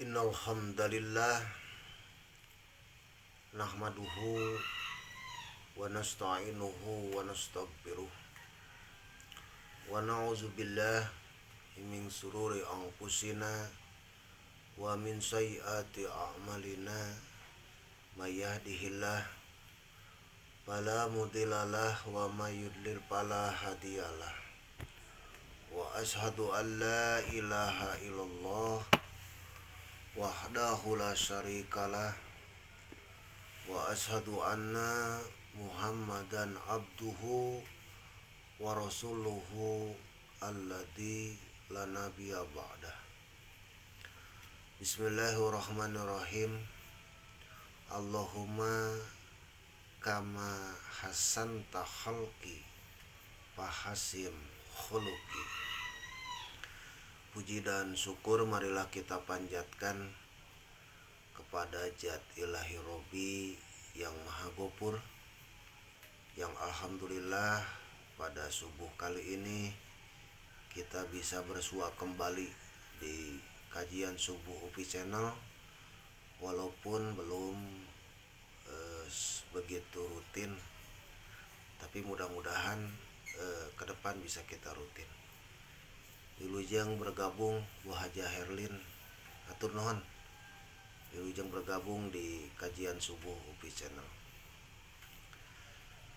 Innal hamdalillah nahmaduhu wa nasta'inuhu wa nastaghfiruh wa na'udzu billahi min sururi anfusina wa min sayyiati a'malina may yahdihillah fala mudhillalah wa may yudlil fala hadiyalah wa ashhadu an la ilaha illallah wahdahu la syarikalah wa ashhadu anna Muhammadan abduhu wa rasuluhu alladzi la nabiyya ba'dah. Bismillahirrahmanirrahim. Allahumma kama hasanta khalqi fahasim khuluqi. Puji dan syukur marilah kita panjatkan kepada Zat Ilahi Robbi yang Maha Gopur, yang alhamdulillah pada subuh kali ini kita bisa bersua kembali di kajian subuh UPI Channel, walaupun belum begitu rutin, tapi mudah-mudahan ke depan bisa kita rutin. Wilujeng bergabung Bu Haja Herlin atur nuhun. Wilujeng bergabung di kajian subuh UPI Channel.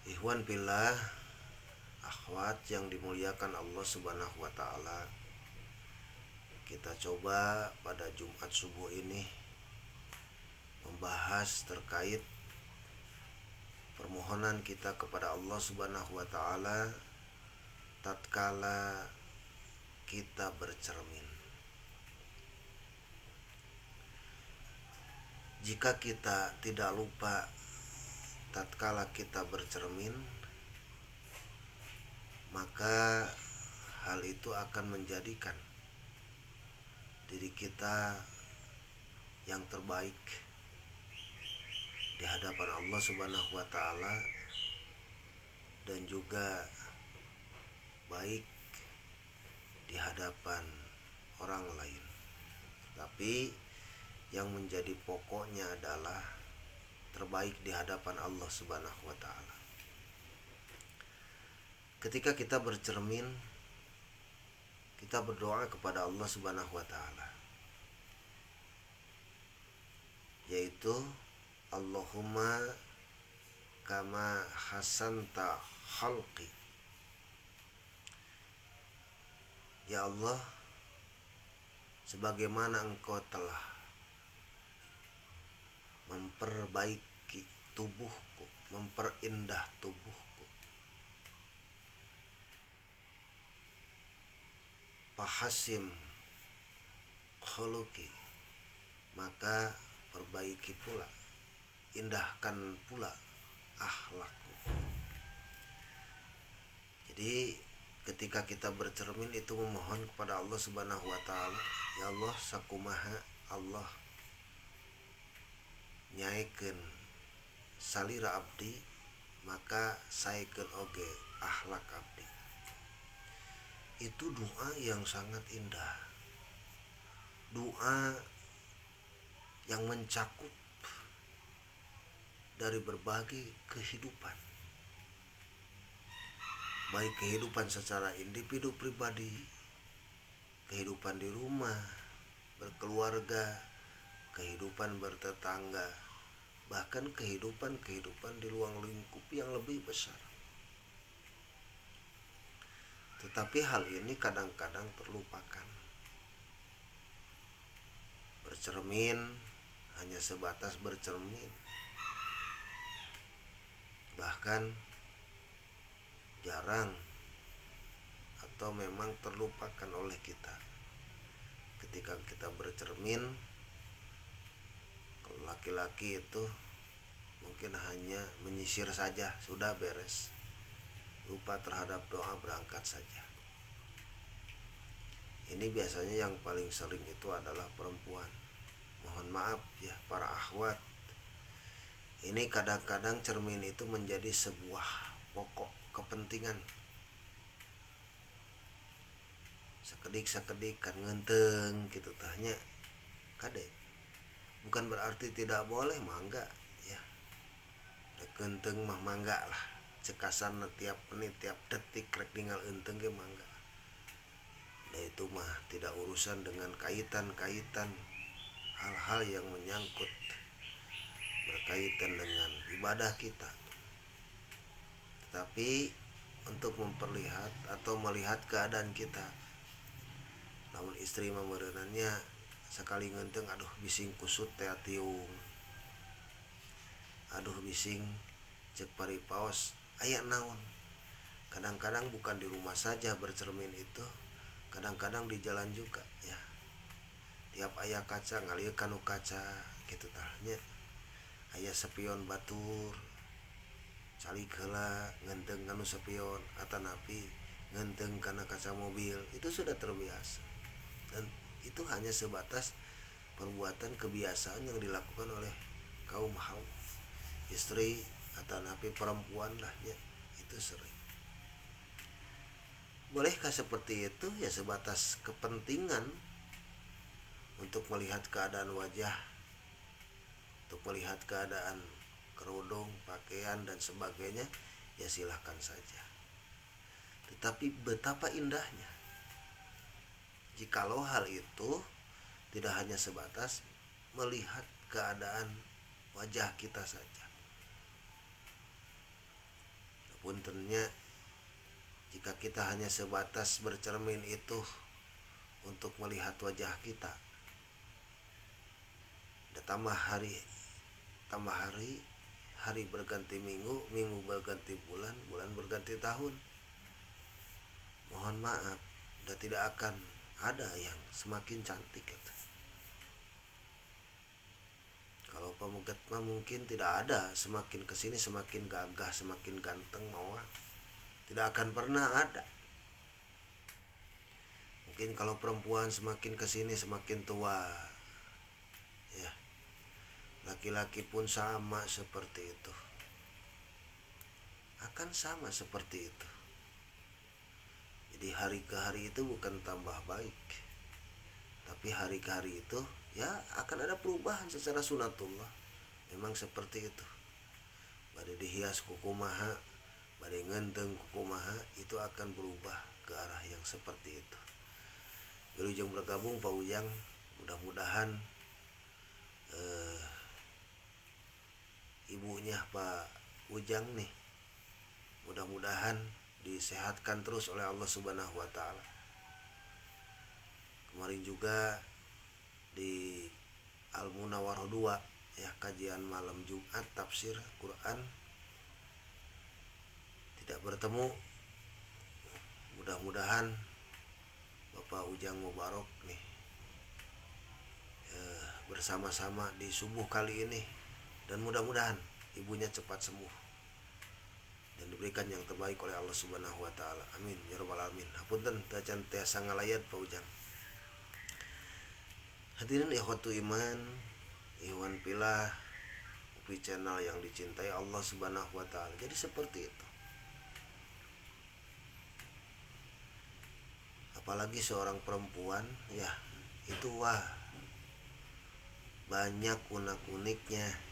Ikhwan fillah, akhwat yang dimuliakan Allah Subhanahu wa taala. Kita coba pada Jumat subuh ini membahas terkait permohonan kita kepada Allah Subhanahu wa taala tatkala kita bercermin. Jika kita tidak lupa tatkala kita bercermin, maka hal itu akan menjadikan diri kita yang terbaik di hadapan Allah Subhanahu wa taala dan juga baik di hadapan orang lain. Tapi yang menjadi pokoknya adalah terbaik di hadapan Allah Subhanahu wa taala. Ketika kita bercermin, kita berdoa kepada Allah Subhanahu wa taala, yaitu Allahumma kama hasanta khalqi. Ya Allah, sebagaimana Engkau telah memperbaiki tubuhku, memperindah tubuhku, fahasim khuluqi, maka perbaiki pula, indahkan pula akhlakku. Jadi ketika kita bercermin itu memohon kepada Allah Subhanahu wa taala, ya Allah sakumaha Allah nyaikeun salira abdi, maka saekeun oge akhlak abdi. Itu doa yang sangat indah, doa yang mencakup dari berbagai kehidupan, baik kehidupan secara individu pribadi, kehidupan di rumah, berkeluarga, kehidupan bertetangga, bahkan kehidupan di ruang lingkup yang lebih besar. Tetapi hal ini kadang-kadang terlupakan. Bercermin hanya sebatas bercermin, bahkan jarang atau memang terlupakan oleh kita. Ketika kita bercermin, kalau laki-laki itu mungkin hanya menyisir saja, sudah beres, lupa terhadap doa, berangkat saja. Ini biasanya yang paling sering itu adalah perempuan. Mohon maaf ya para akhwat, ini kadang-kadang cermin itu menjadi sebuah pokok kepentingan. Sekedik kan ngenteng gitu tanya kade. Bukan berarti tidak boleh mangga ya. Genteng mah mangga lah. Cekasan tiap menit tiap detik rek tinggal enteng ge mangga. Dan itu mah tidak urusan dengan kaitan-kaitan hal-hal yang menyangkut berkaitan dengan ibadah kita. Tetapi untuk memperlihat atau melihat keadaan kita, namun istri memerenannya sekali ngenteng, aduh bising kusut teh tiung, aduh bising cek paripaos aya naon. Kadang-kadang bukan di rumah saja bercermin itu, kadang-kadang di jalan juga ya. Tiap aya kaca ngalir kanu kaca gitu tahnya. Aya sepion batur calik heula ngenteng kanu sepion atanapi ngenteng kana kaca mobil, itu sudah terbiasa. Dan itu hanya sebatas perbuatan kebiasaan yang dilakukan oleh kaum hawa, istri atanapi perempuan lah ya, itu sering. Bolehkah seperti itu? Ya sebatas kepentingan untuk melihat keadaan wajah, untuk melihat keadaan kerudung, pakaian dan sebagainya, ya silahkan saja. Tetapi betapa indahnya jikalau hal itu tidak hanya sebatas melihat keadaan wajah kita saja. Puntennya jika kita hanya sebatas bercermin itu untuk melihat wajah kita, tambah hari, hari berganti minggu, minggu berganti bulan, bulan berganti tahun. Mohon maaf, dan tidak akan ada yang semakin cantik gitu. Kalau pemugat mah mungkin tidak ada, semakin kesini semakin gagah, semakin ganteng mawar. Tidak akan pernah ada. Mungkin kalau perempuan semakin kesini semakin tua, ya. Laki-laki pun sama seperti itu. Akan sama seperti itu. Jadi hari ke hari itu bukan tambah baik, tapi hari ke hari itu ya akan ada perubahan secara sunatullah. Memang seperti itu. Bade dihias kukumaha, bade ngenteng kukumaha, itu akan berubah ke arah yang seperti itu. Wilujeng bergabung Pak Ujang, mudah-mudahan ibunya Pak Ujang nih, mudah-mudahan disehatkan terus oleh Allah Subhanahu wa taala. Kemarin juga di Al-Munawwarah 2 ya, kajian malam Jumat tafsir Quran tidak bertemu. Mudah-mudahan Bapak Ujang Mubarak nih bersama-sama di subuh kali ini, dan mudah-mudahan ibunya cepat sembuh dan diberikan yang terbaik oleh Allah Subhanahu wa taala. Amin ya rabbal alamin. Hapunten tacan tiasa ngalayat Pak Ujang. Hadirin ikhwatu iman, ikhwan pillah UPI channel yang dicintai Allah Subhanahu wa taala. Jadi seperti itu. Apalagi seorang perempuan ya, itu wah banyak unak-uniknya.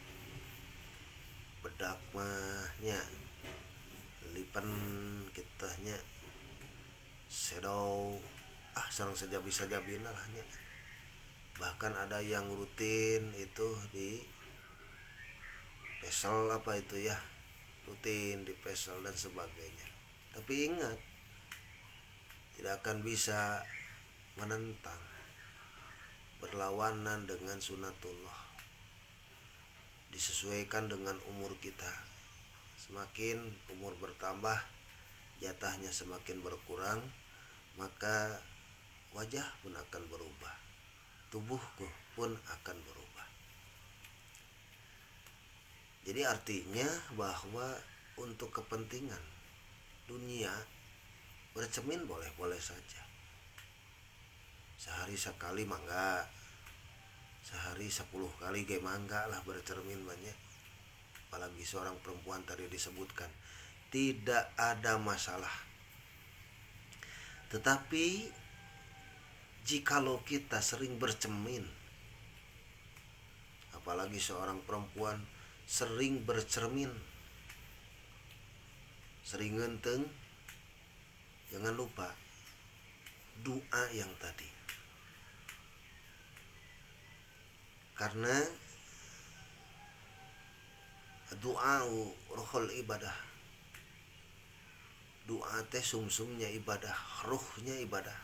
Bedak mahnya lipan kitanya sedow sarang sajabi-sajabina lahnya. Bahkan ada yang rutin itu di pesel apa itu ya, rutin di pesel dan sebagainya. Tapi ingat, tidak akan bisa menentang, berlawanan dengan sunatullah. Disesuaikan dengan umur kita. Semakin umur bertambah, jatahnya semakin berkurang, maka wajah pun akan berubah, tubuhku pun akan berubah. Jadi artinya bahwa untuk kepentingan dunia bercermin boleh-boleh saja. Sehari sekali mangga, sehari 10 kali ge mangga lah bercermin banyak. Apalagi seorang perempuan tadi disebutkan, tidak ada masalah. Tetapi jikalau kita sering bercermin apalagi seorang perempuan sering bercermin, sering ngenteng, jangan lupa doa yang tadi. Karena doa rohul ibadah, doa teh sumsumnya ibadah, ruhnya ibadah.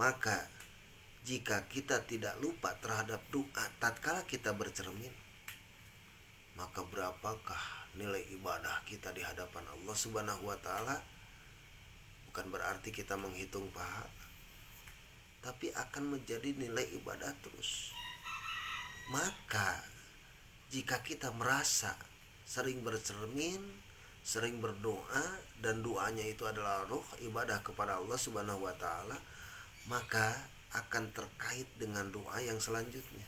Maka jika kita tidak lupa terhadap doa tatkala kita bercermin, maka berapakah nilai ibadah kita di hadapan Allah Subhanahu wa taala? Bukan berarti kita menghitung pahala, tapi akan menjadi nilai ibadah terus. Maka jika kita merasa sering bercermin, sering berdoa, dan doanya itu adalah ruh ibadah kepada Allah Subhanahu wa taala, maka akan terkait dengan doa yang selanjutnya.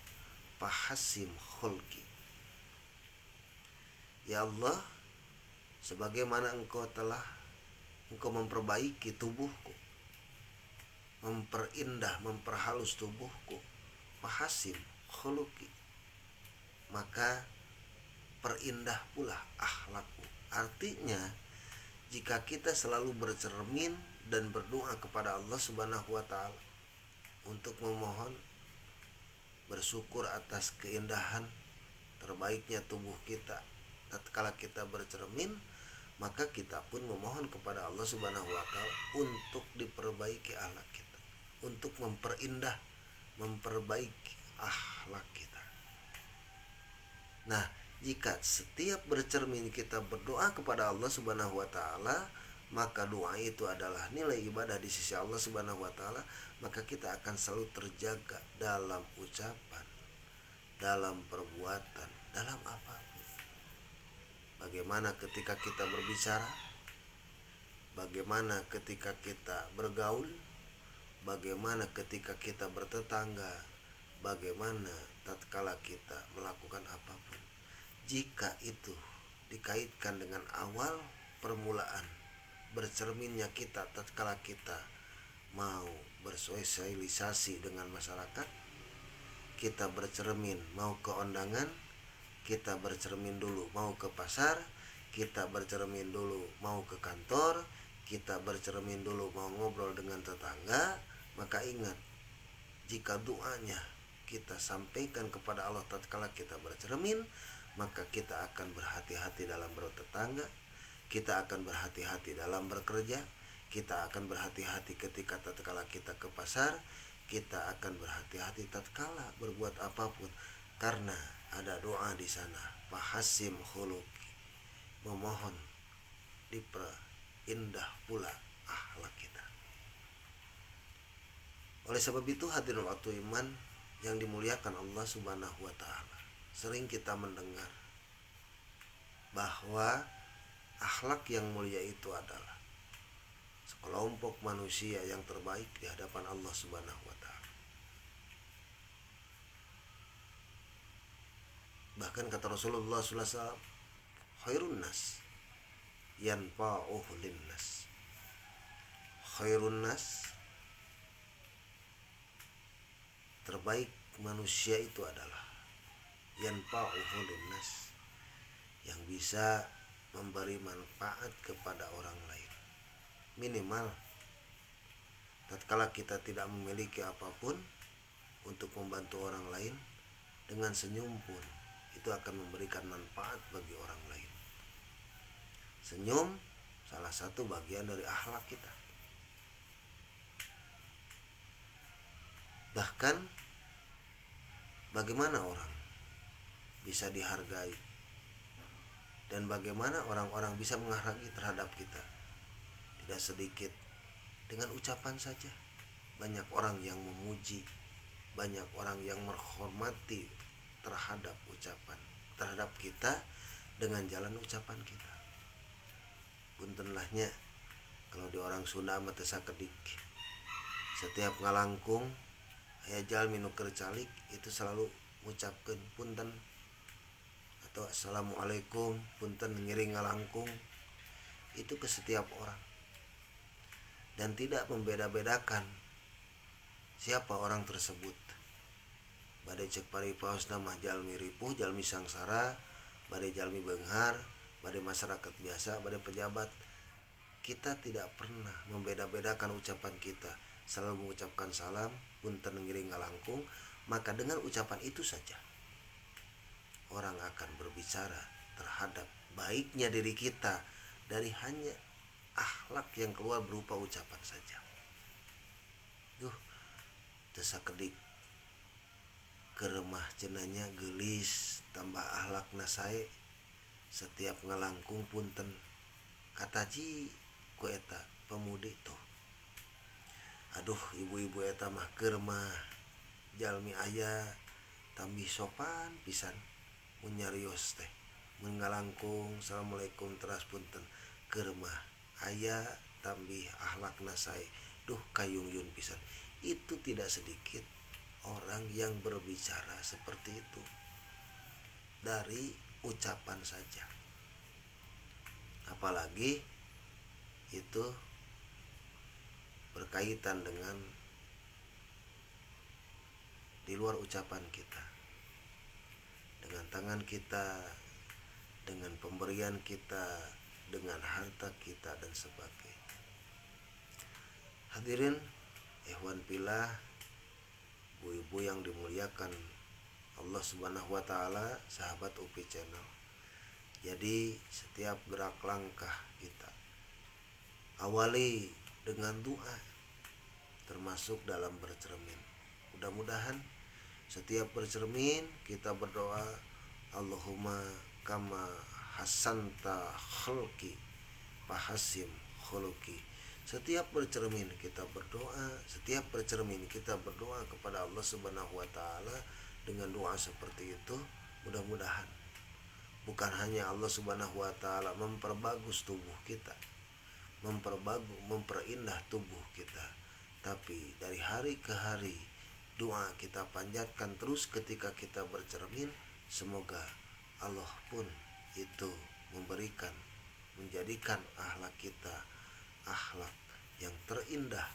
Fahasim khulqi. Ya Allah, sebagaimana engkau memperbaiki tubuhku, memperindah, memperhalus tubuhku, fahasim khuluqi, maka perindah pula akhlakku. Artinya, jika kita selalu bercermin dan berdoa kepada Allah Subhanahu wa taala untuk memohon bersyukur atas keindahan terbaiknya tubuh kita tatkala kita bercermin, maka kita pun memohon kepada Allah Subhanahu wa taala untuk diperbaiki akhlak kita, untuk memperindah, memperbaiki akhlak kita. Nah, jika setiap bercermin kita berdoa kepada Allah Subhanahu wa taala, maka doa itu adalah nilai ibadah di sisi Allah Subhanahu wa taala, maka kita akan selalu terjaga dalam ucapan, dalam perbuatan, dalam apapun. Bagaimana ketika kita berbicara, bagaimana ketika kita bergaul, bagaimana ketika kita bertetangga, bagaimana tatkala kita melakukan apapun. Jika itu dikaitkan dengan awal permulaan bercerminnya kita tatkala kita mau bersosialisasi dengan masyarakat, kita bercermin mau ke undangan, kita bercermin dulu mau ke pasar, kita bercermin dulu mau ke kantor, kita bercermin dulu mau ngobrol dengan tetangga, maka ingat, jika doanya kita sampaikan kepada Allah tatkala kita bercermin, maka kita akan berhati-hati dalam bertetangga, kita akan berhati-hati dalam bekerja, kita akan berhati-hati ketika tatkala kita ke pasar, kita akan berhati-hati tatkala berbuat apapun, karena ada doa di sana. Fahasim khuluqi, memohon diperindah pula akhlak kita. Oleh sebab itu, hadirin waktu iman yang dimuliakan Allah Subhanahu wa taala, sering kita mendengar bahwa akhlak yang mulia itu adalah sekelompok manusia yang terbaik di hadapan Allah Subhanahu wa taala. Bahkan kata Rasulullah sallallahu alaihi wasallam, khairun nas yanfa'uhu linnas. Khairun nas, terbaik manusia itu adalah yanfa'uhu linnas, yang bisa memberi manfaat kepada orang lain. Minimal tatkala kita tidak memiliki apapun untuk membantu orang lain, dengan senyum pun itu akan memberikan manfaat bagi orang lain. Senyum salah satu bagian dari akhlak kita. Bahkan bagaimana orang bisa dihargai dan bagaimana orang-orang bisa menghargai terhadap kita, tidak sedikit dengan ucapan saja. Banyak orang yang memuji, banyak orang yang menghormati terhadap ucapan, terhadap kita dengan jalan ucapan kita. Puntenlahnya kalau di orang Sunda mah teu sakedik, setiap ngalangkung aya jal minu keur calik itu selalu ngucapkeun punten atau assalamualaikum, punten ngiring ngalangkung, itu ke setiap orang, dan tidak membeda-bedakan siapa orang tersebut, bade cek paripaosna mah jalmi ripuh jalmi sangsara, bade jalmi beunghar, bade masyarakat biasa, bade pejabat. Kita tidak pernah membeda-bedakan ucapan kita, selalu mengucapkan salam punten ngiring ngalangkung. Maka dengan ucapan itu saja orang akan berbicara terhadap baiknya diri kita dari hanya akhlak yang keluar berupa ucapan saja. Tesakedik keremah cenanya gelis tambah akhlakna sae setiap ngalangkung punten kataji ku eta pemudi tuh. Aduh ibu-ibu eta mah keur mah jalmi aya tambih sopan pisan mun nyarios teh mun ngalangkung assalamualaikum teras punten keur mah aya tambih akhlakna sae duh kayungyun pisan. Itu tidak sedikit orang yang berbicara seperti itu dari ucapan saja, apalagi itu berkaitan dengan di luar ucapan kita, dengan tangan kita, dengan pemberian kita, dengan harta kita dan sebagainya. Hadirin ikhwan fillah, ibu-ibu yang dimuliakan Allah Subhanahu wa taala, sahabat UPI Channel. Jadi setiap gerak langkah kita awali dengan doa, termasuk dalam bercermin. Mudah-mudahan setiap bercermin kita berdoa, Allahumma kama hasanta khulqi fahasim khuluqi. Setiap bercermin kita berdoa, setiap bercermin kita berdoa kepada Allah Subhanahu wa taala dengan doa seperti itu. Mudah-mudahan bukan hanya Allah Subhanahu wa taala memperbagus tubuh kita, memperindah tubuh kita, tapi dari hari ke hari doa kita panjatkan terus ketika kita bercermin. Semoga Allah pun itu menjadikan akhlak kita akhlak yang terindah,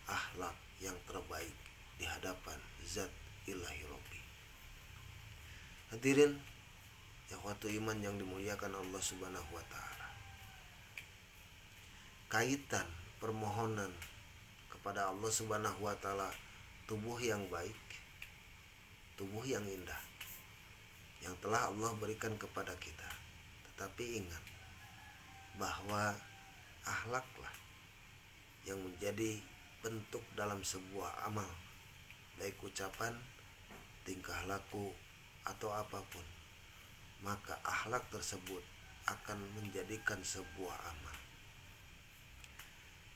akhlak yang terbaik di hadapan Zat Ilahi Rabbi. Hadirin ikhwatu iman yang dimuliakan Allah Subhanahu wa taala, kaitan permohonan kepada Allah Subhanahu wa taala tubuh yang baik, tubuh yang indah yang telah Allah berikan kepada kita. Tetapi ingat bahwa akhlaklah yang menjadi bentuk dalam sebuah amal, baik ucapan, tingkah laku atau apapun. Maka akhlak tersebut akan menjadikan sebuah amal.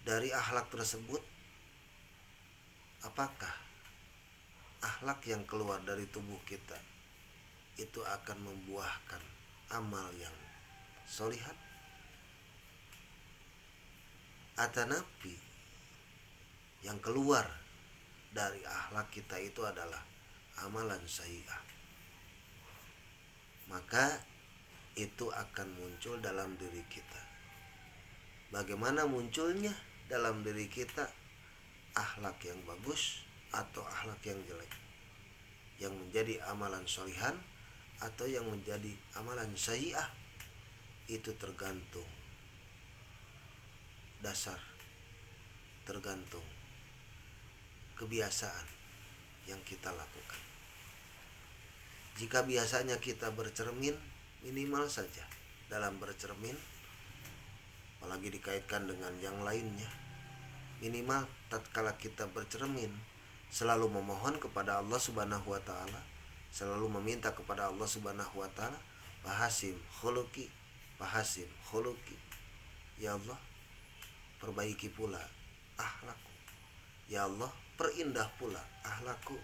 Dari akhlak tersebut, apakah akhlak yang keluar dari tubuh kita itu akan membuahkan amal yang solihat, atanapi yang keluar dari akhlak kita itu adalah amalan sayyi'ah, maka itu akan muncul dalam diri kita. Bagaimana munculnya dalam diri kita akhlak yang bagus atau akhlak yang jelek, yang menjadi amalan sholihan atau yang menjadi amalan sayyi'ah? Itu tergantung dasar, tergantung kebiasaan yang kita lakukan. Jika biasanya kita bercermin, minimal saja dalam bercermin, apalagi dikaitkan dengan yang lainnya, minimal tatkala kita bercermin selalu memohon kepada Allah Subhanahu wa taala, selalu meminta kepada Allah Subhanahu wa taala, fahasim khuluqi, fahasim khuluqi. Ya Allah, perbaiki pula akhlakku. Ya Allah, perindah pula akhlakku.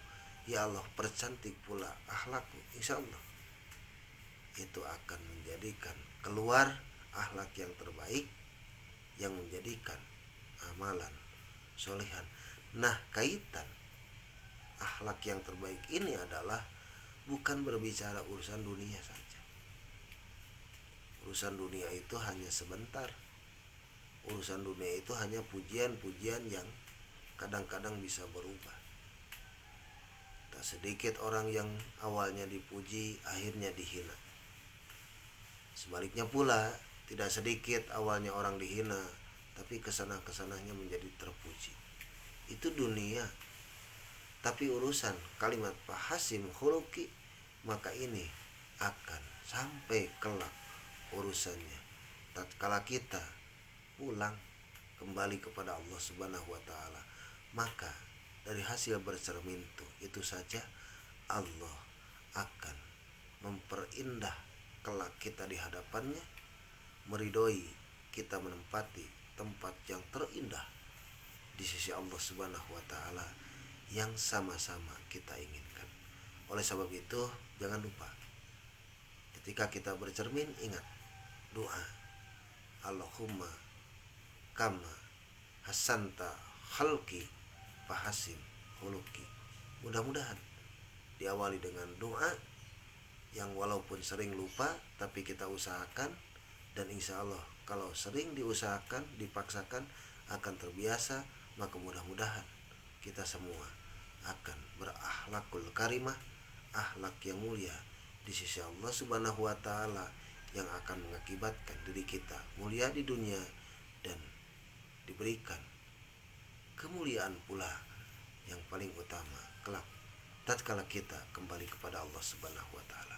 Ya Allah, percantik pula akhlakku. Insyaallah itu akan menjadikan keluar akhlak yang terbaik yang menjadikan amalan sholihan. Nah, kaitan akhlak yang terbaik ini adalah bukan berbicara urusan dunia saja. Urusan dunia itu hanya sebentar. Urusan dunia itu hanya pujian-pujian yang kadang-kadang bisa berubah. Tak sedikit orang yang awalnya dipuji akhirnya dihina. Sebaliknya pula, tidak sedikit awalnya orang dihina, tapi kesana-kesananya menjadi terpuji. Itu dunia. Tapi urusan kalimat Pak Hasim khuluki, maka ini akan sampai kelak urusannya tatkala kita pulang kembali kepada Allah Subhanahu wa taala. Maka dari hasil bercermin itu saja Allah akan memperindah kelak kita di hadapannya, meridhoi kita menempati tempat yang terindah di sisi Allah Subhanahu wa taala yang sama-sama kita inginkan. Oleh sebab itu, jangan lupa ketika kita bercermin, ingat doa Allahumma kama hasanta khalqi fahasin khuluqi. Mudah-mudahan diawali dengan doa yang walaupun sering lupa tapi kita usahakan, dan insya Allah kalau sering diusahakan, dipaksakan akan terbiasa, maka mudah-mudahan kita semua akan berakhlakul karimah, akhlak yang mulia di sisi Allah Subhanahu wa taala, yang akan mengakibatkan diri kita mulia di dunia dan diberikan kemuliaan pula yang paling utama kelak tatkala kita kembali kepada Allah Subhanahu wa taala.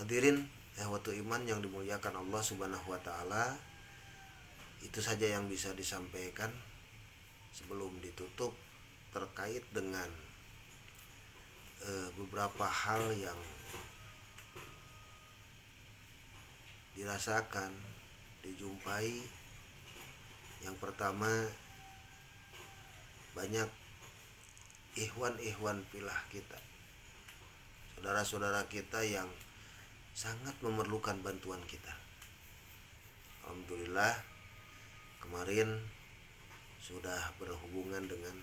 Hadirin ehwatu iman yang dimuliakan Allah Subhanahu wa taala, itu saja yang bisa disampaikan sebelum ditutup terkait dengan beberapa hal yang dirasakan, dijumpai. Yang pertama, banyak ikhwan-ikhwan filah kita, saudara-saudara kita yang sangat memerlukan bantuan kita. Alhamdulillah kemarin sudah berhubungan dengan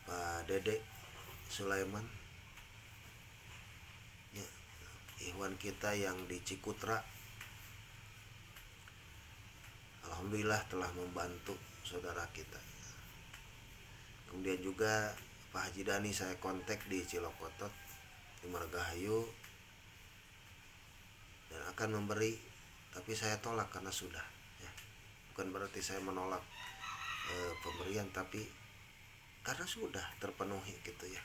Pak Dede Sulaiman, ya, ikhwan kita yang di Cikutra. Alhamdulillah telah membantu saudara kita. Kemudian juga Pak Haji Dani saya kontak di Cilokotot, di Margahayu, dan akan memberi, tapi saya tolak karena sudah, ya. Bukan berarti saya menolak pemberian, tapi karena sudah terpenuhi gitu ya.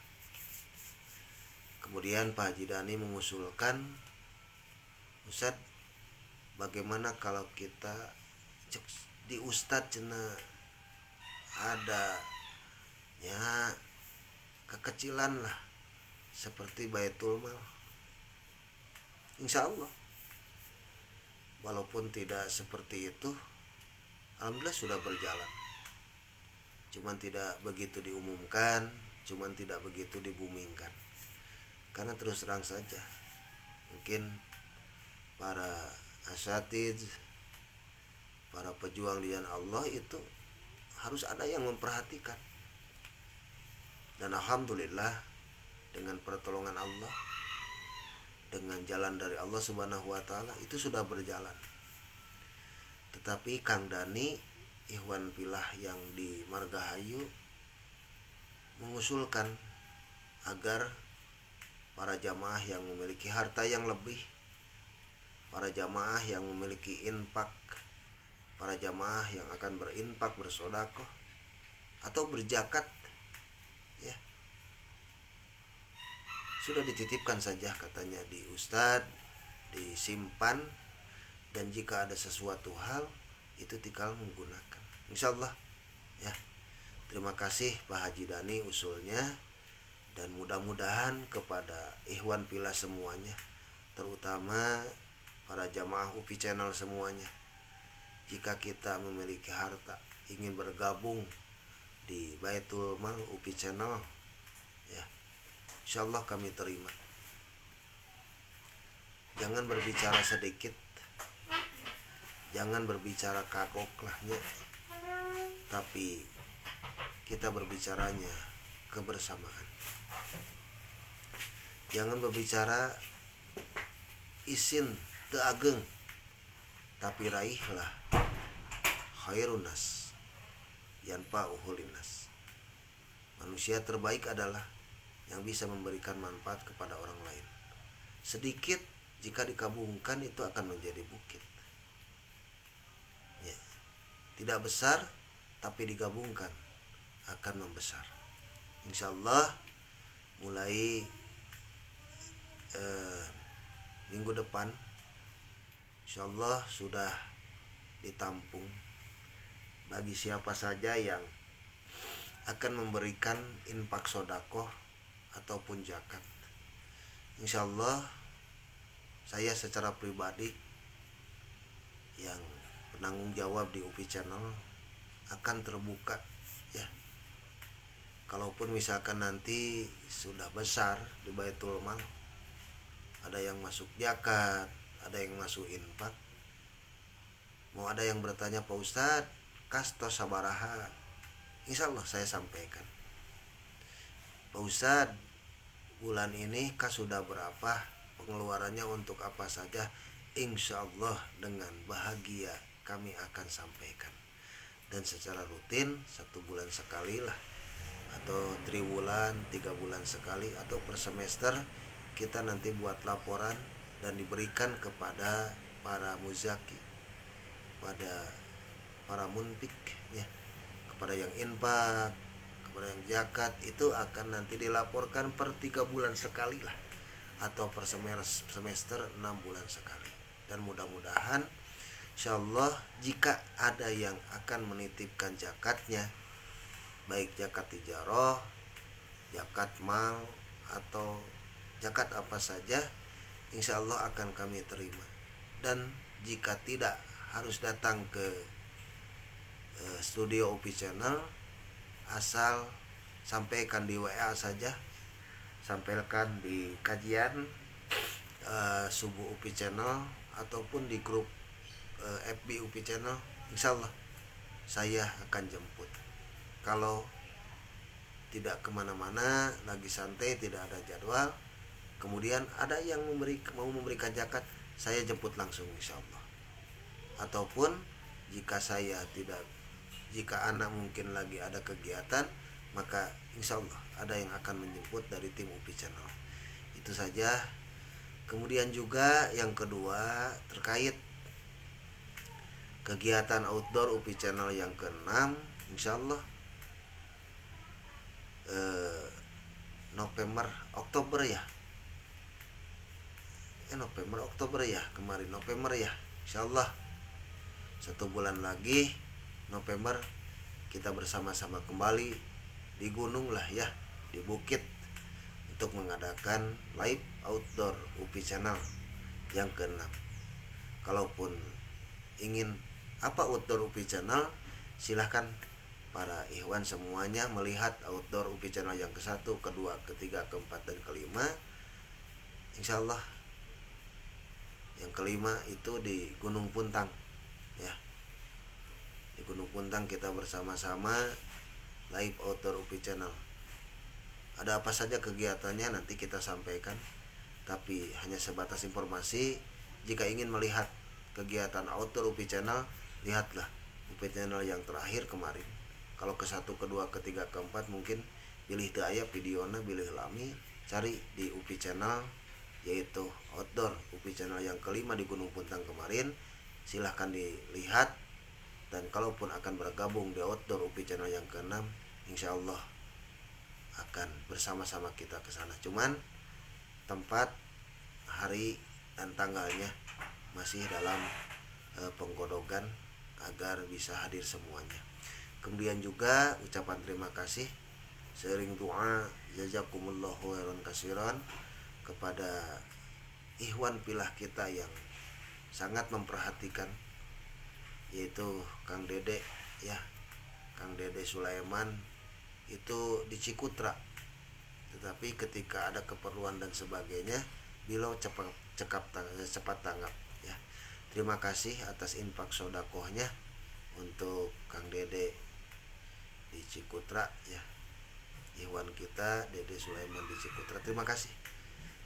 Kemudian Pak Haji Dani mengusulkan, Ustad, bagaimana kalau kita di Ustad cina ada ya kekecilan lah seperti Baitul Mal. Insya Allah walaupun tidak seperti itu, alhamdulillah sudah berjalan. Cuman tidak begitu diumumkan, cuman tidak begitu dibumingkan. Karena terus terang saja, mungkin para asatidz, para pejuang di jalan Allah itu harus ada yang memperhatikan. Dan alhamdulillah dengan pertolongan Allah, dengan jalan dari Allah Subhanahu wa taala, itu sudah berjalan. Tetapi Kang Dani, ikhwan filah yang di Margahayu, mengusulkan agar para jamaah yang memiliki harta yang lebih, para jamaah yang memiliki infak, para jamaah yang akan berinfak, bersedekah atau berzakat, ya, sudah dititipkan saja katanya di Ustadz, disimpan, dan jika ada sesuatu hal itu tinggal menggunakan. Insyaallah, ya. Terima kasih Pak Haji Dani usulnya, dan mudah-mudahan kepada ikhwan filah semuanya, terutama para jamaah UPI Channel semuanya, jika kita memiliki harta ingin bergabung di Baitul Mal UPI Channel, ya, insyaallah kami terima. Jangan berbicara sedikit, jangan berbicara kakoklahnya, tapi kita berbicaranya kebersamaan. Jangan berbicara isin teu ageng, tapi raihlah khairunas yanfa'uhu linnas. Manusia terbaik adalah yang bisa memberikan manfaat kepada orang lain. Sedikit jika dikabungkan itu akan menjadi bukit. Ya. Tidak besar tapi digabungkan akan membesar. Insya Allah mulai minggu depan insya Allah sudah ditampung bagi siapa saja yang akan memberikan infak sodakoh ataupun zakat. Insya Allah saya secara pribadi yang penanggung jawab di UPI Channel akan terbuka ya. Kalaupun misalkan nanti sudah besar di Baitul Mal, ada yang masuk zakat, ada yang masuk infak, mau ada yang bertanya, Pak Ustadz kastos sabaraha, insya Allah saya sampaikan, Pak Ustadz bulan ini kas sudah berapa, pengeluarannya untuk apa saja, insya Allah dengan bahagia kami akan sampaikan. Dan secara rutin 1 bulan sekali lah, atau 3 bulan, 3 bulan sekali, atau per semester kita nanti buat laporan dan diberikan kepada para muzaki, pada para munfik ya, kepada yang infak, kepada yang zakat, itu akan nanti dilaporkan per 3 bulan sekali lah, atau per semester 6 bulan sekali. Dan mudah-mudahan insyaallah jika ada yang akan menitipkan zakatnya, baik zakat tijarah, zakat mal, atau zakat apa saja, insya Allah akan kami terima. Dan jika tidak, harus datang ke studio UPI Channel, asal sampaikan di WA saja, sampaikan di kajian subuh UPI Channel ataupun di grup FB UPI Channel, insya Allah saya akan jemput. Kalau tidak kemana-mana, lagi santai, tidak ada jadwal, kemudian ada yang mau memberikan zakat, saya jemput langsung insya Allah. Ataupun jika anak mungkin lagi ada kegiatan, maka insya Allah ada yang akan menjemput dari tim UPI Channel. Itu saja. Kemudian juga yang kedua terkait kegiatan outdoor UPI Channel yang ke-6, insya Allah Oktober ya, kemarin November ya, insya Allah 1 bulan lagi November kita bersama-sama kembali di gunung lah ya, di bukit, untuk mengadakan live outdoor UPI Channel yang ke-6. Kalaupun ingin apa outdoor UPI Channel, silahkan para ikhwan semuanya melihat outdoor UPI Channel yang ke-1, ke-2, ke-3, ke-4, dan ke-5. Insya Allah yang ke-5 itu di Gunung Puntang ya. Di Gunung Puntang kita bersama-sama live outdoor UPI Channel. Ada apa saja kegiatannya nanti kita sampaikan, tapi hanya sebatas informasi. Jika ingin melihat kegiatan outdoor UPI Channel, lihatlah UPI Channel yang terakhir kemarin. Kalau ke-1, ke-2, ke-3, ke-4 mungkin pilih daya videonya, pilih lami, cari di UPI Channel, yaitu outdoor UPI Channel yang ke-5 di Gunung Puntang kemarin, silahkan dilihat. Dan kalaupun akan bergabung di outdoor UPI Channel yang ke-6, insya Allah akan bersama-sama kita ke sana. Cuman tempat, hari, dan tanggalnya masih dalam penggodogan agar bisa hadir semuanya. Kemudian juga ucapan terima kasih sering doa jazakumullahu khairan katsiran kepada ikhwan pilah kita yang sangat memperhatikan, yaitu Kang Dede ya, Kang Dede Sulaiman itu di Cikutra. Tetapi ketika ada keperluan dan sebagainya, beliau cepat tanggap ya. Terima kasih atas infak sodakohnya untuk Kang Dede di Cikutra ya, ikhwan kita Dede Sulaiman di Cikutra. Terima kasih.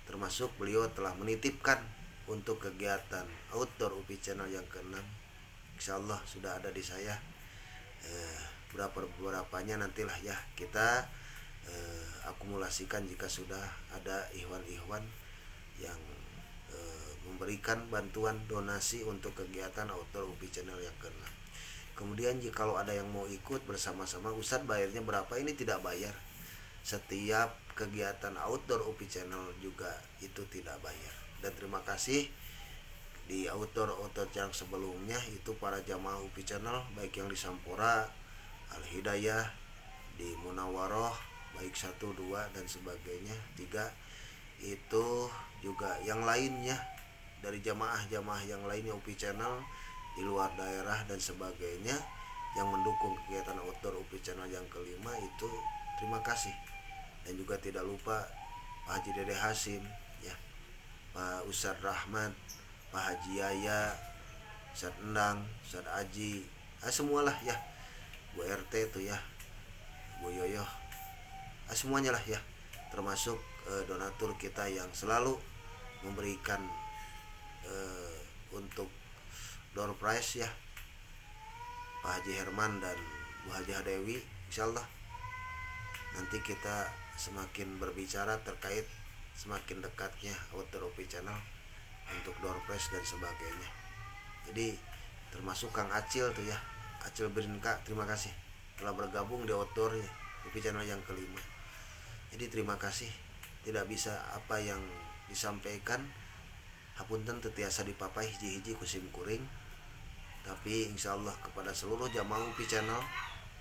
Termasuk beliau telah menitipkan untuk kegiatan outdoor UPI Channel yang ke-6. Insyaallah sudah ada di saya. Berapanya nantilah ya, kita akumulasikan jika sudah ada ikhwan-ikhwan yang memberikan bantuan donasi untuk kegiatan outdoor UPI channel yang ke-6. Kemudian jika kalau ada yang mau ikut bersama-sama, Ustadz bayarnya berapa? Ini tidak bayar. Setiap kegiatan outdoor UPI channel juga itu tidak bayar. Dan terima kasih di outdoor yang sebelumnya itu para jamaah UPI channel baik yang di Sampora, Al Hidayah, di Munawaroh baik 1, 2 dan sebagainya 3, itu juga yang lainnya dari jamaah-jamaah yang lainnya UPI channel di luar daerah dan sebagainya yang mendukung kegiatan outdoor UPI channel yang ke-5 itu terima kasih. Dan juga tidak lupa Pak Haji Dede Hasim ya, Pak Ustadz Rahmat, Pak Haji Yaya, Ustadz Endang, Ustadz Aji, semualah ya, Bu RT itu ya, Bu Yoyo, semuanya lah ya, termasuk donatur kita yang selalu memberikan untuk door prize ya, Pak Haji Herman dan Bu Haji Hadewi. Insyaallah nanti kita semakin berbicara terkait semakin dekatnya outdoor UPI channel untuk door prize dan sebagainya. Jadi termasuk Kang Acil tuh ya, Acil Brinka, terima kasih telah bergabung di outdoor ya, UPI channel yang ke-5. Jadi terima kasih, tidak bisa apa yang disampaikan hapunten tetiasa dipapai hiji-hiji kusim kuring. Tapi insyaallah kepada seluruh jamaah UPI channel,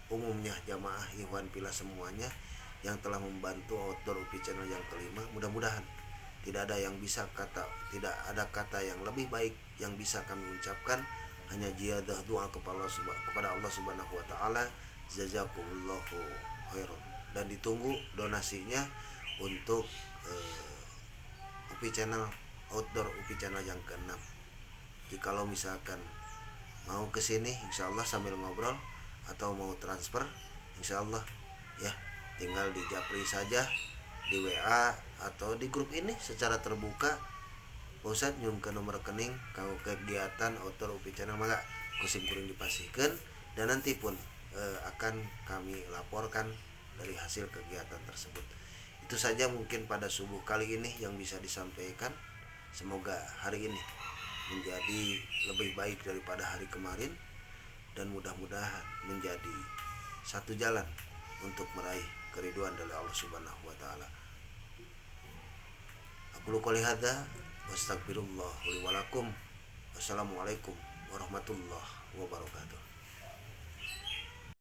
umumnya jamaah Ikhwan Fillah semuanya yang telah membantu outdoor UPI channel yang ke-5, mudah-mudahan tidak ada kata yang lebih baik yang bisa kami ucapkan, hanya ziyadah doa kepada Allah Subhanahu wa taala. Jazakumullahu khairan. Dan ditunggu donasinya untuk UPI channel outdoor UPI channel yang ke-6. Jikalau misalkan mau kesini insyaallah sambil ngobrol atau mau transfer insyaallah ya, tinggal di japri saja di WA atau di grup ini secara terbuka. Ustaz nyum ke nomor rekening kalau kegiatan outdoor UPI channel maka kusim kuring dipasihkan dan nanti pun akan kami laporkan dari hasil kegiatan tersebut. Itu saja mungkin pada subuh kali ini yang bisa disampaikan. Semoga hari ini menjadi lebih baik daripada hari kemarin dan mudah-mudahan menjadi satu jalan untuk meraih keriduan dari Allah Subhanahu wa taala. Aku qouli hadza wa astaghfirullah li wa lakum. Wassalamualaikum warahmatullahi wabarakatuh.